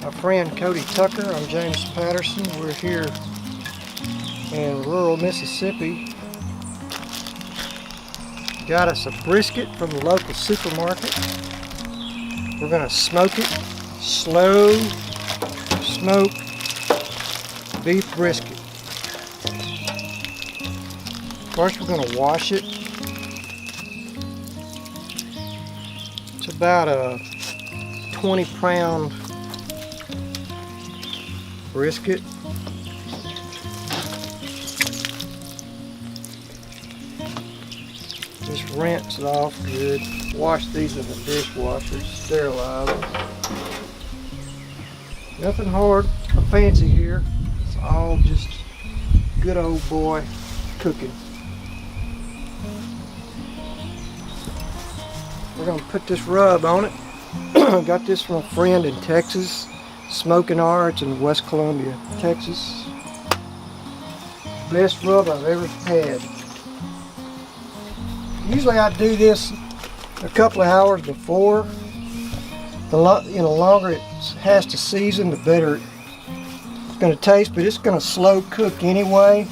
my friend Cody Tucker. I'm James Patterson. We're here in rural Mississippi. Got us a brisket from the local supermarket. We're going to smoke it. Slow smoke beef brisket. First we're going to wash it. It's about a 20-pound brisket. Just rinse it off good. Wash these in the dishwasher, sterilize them. Nothing hard or fancy here. It's all just good old boy cooking. We're going to put this rub on it. Got this from a friend in Texas, Smoking Arts in West Columbia, Texas. Best rub I've ever had. Usually I do this a couple of hours before. The longer it has to season, the better it's going to taste, but it's going to slow cook anyway.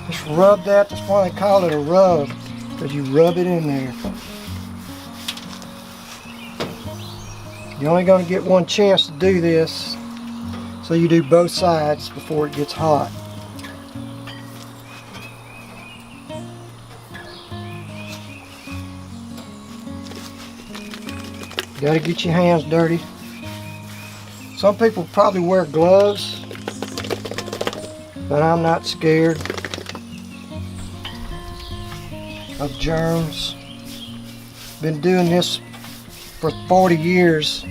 Just rub that. That's why they call it a rub, because you rub it in there. You're only going to get one chance to do this, so you do both sides before it gets hot. You got to get your hands dirty. Some people probably wear gloves, but I'm not scared of germs. Been doing this for 40 years.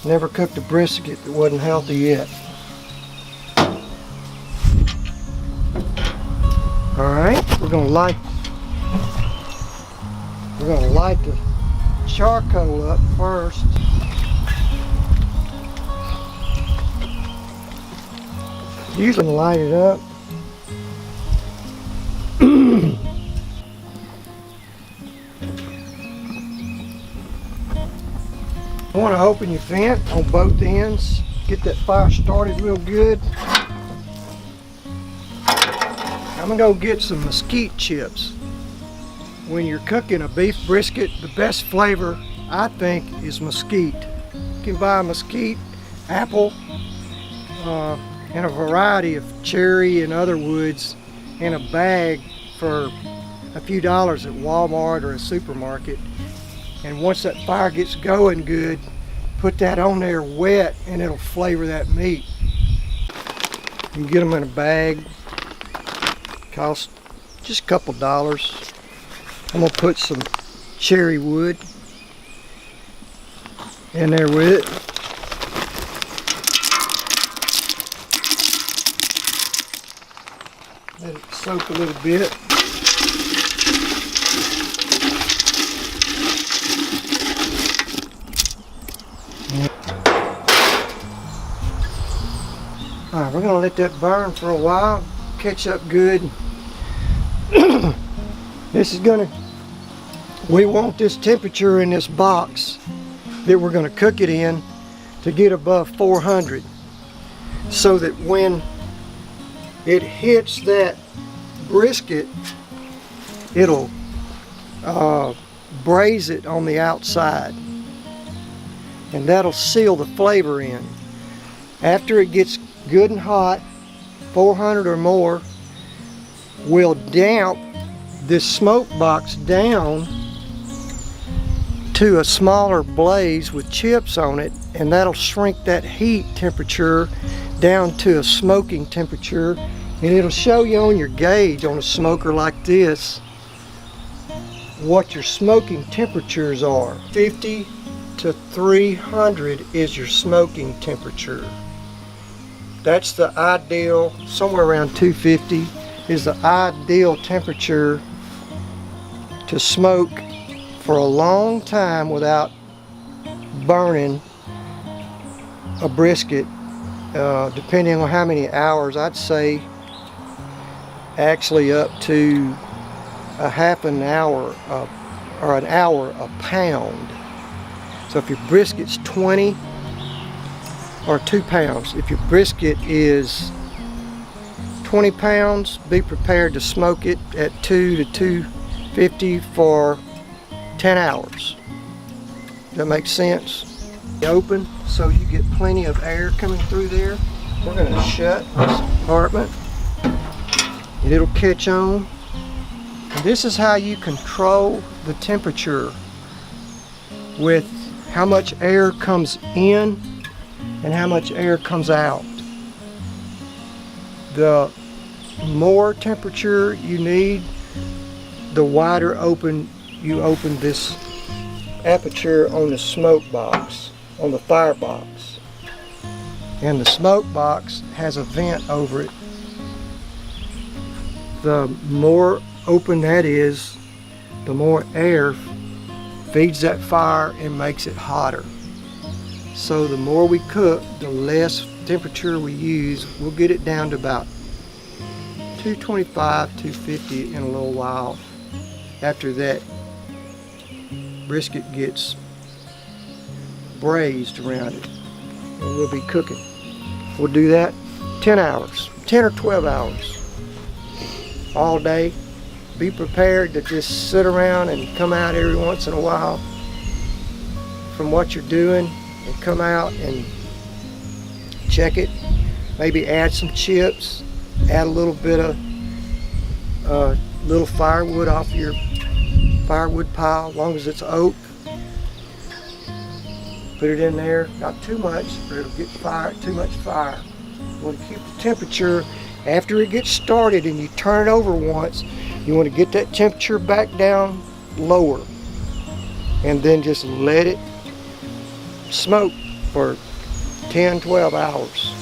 Never cooked a brisket that wasn't healthy yet. Alright, we're gonna light the charcoal up first. Usually light it up. You want to open your vent on both ends, get that fire started real good. I'm gonna go get some mesquite chips. When you're cooking a beef brisket, the best flavor, I think, is mesquite. You can buy mesquite, apple, and a variety of cherry and other woods in a bag for a few dollars at Walmart or a supermarket. And once that fire gets going good, put that on there wet and it'll flavor that meat. You can get them in a bag. Cost just a couple dollars. I'm gonna put some cherry wood in there with it. Let it soak a little bit. Alright, we're gonna let that burn for a while, catch up good. We want this temperature in this box that we're gonna cook it in to get above 400, so that when it hits that brisket, it'll braise it on the outside, and that'll seal the flavor in. After it gets good and hot, 400 or more, we'll damp this smoke box down to a smaller blaze with chips on it, and that'll shrink that heat temperature down to a smoking temperature, and it'll show you on your gauge on a smoker like this what your smoking temperatures are. 50 to 300 is your smoking temperature. That's the ideal. Somewhere around 250 is the ideal temperature to smoke for a long time without burning a brisket, depending on how many hours. I'd say actually up to a half an hour or an hour a pound. So if your brisket's 20 or 2 pounds, if your brisket is 20 pounds, be prepared to smoke it at 2 to 250 for 10 hours. Does that make sense? Open so you get plenty of air coming through there. We're going to shut this compartment and it'll catch on. And this is how you control the temperature with how much air comes in and how much air comes out. The more temperature you need, the wider open you open this aperture on the smoke box, on the firebox. And the smoke box has a vent over it. The more open that is, the more air feeds that fire and makes it hotter. So the more we cook, the less temperature we use. We'll get it down to about 225, 250 in a little while. After that, brisket gets braised around it, and we'll be cooking. We'll do that 10 hours, 10 or 12 hours, all day. Be prepared to just sit around and come out every once in a while from what you're doing and come out and check it. Maybe add some chips, add a little bit of little firewood off your firewood pile, as long as it's oak. Put it in there, not too much, or it'll get too much fire. You want to keep the temperature after it gets started and you turn it over once. You want to get that temperature back down lower and then just let it smoke for 10, 12 hours.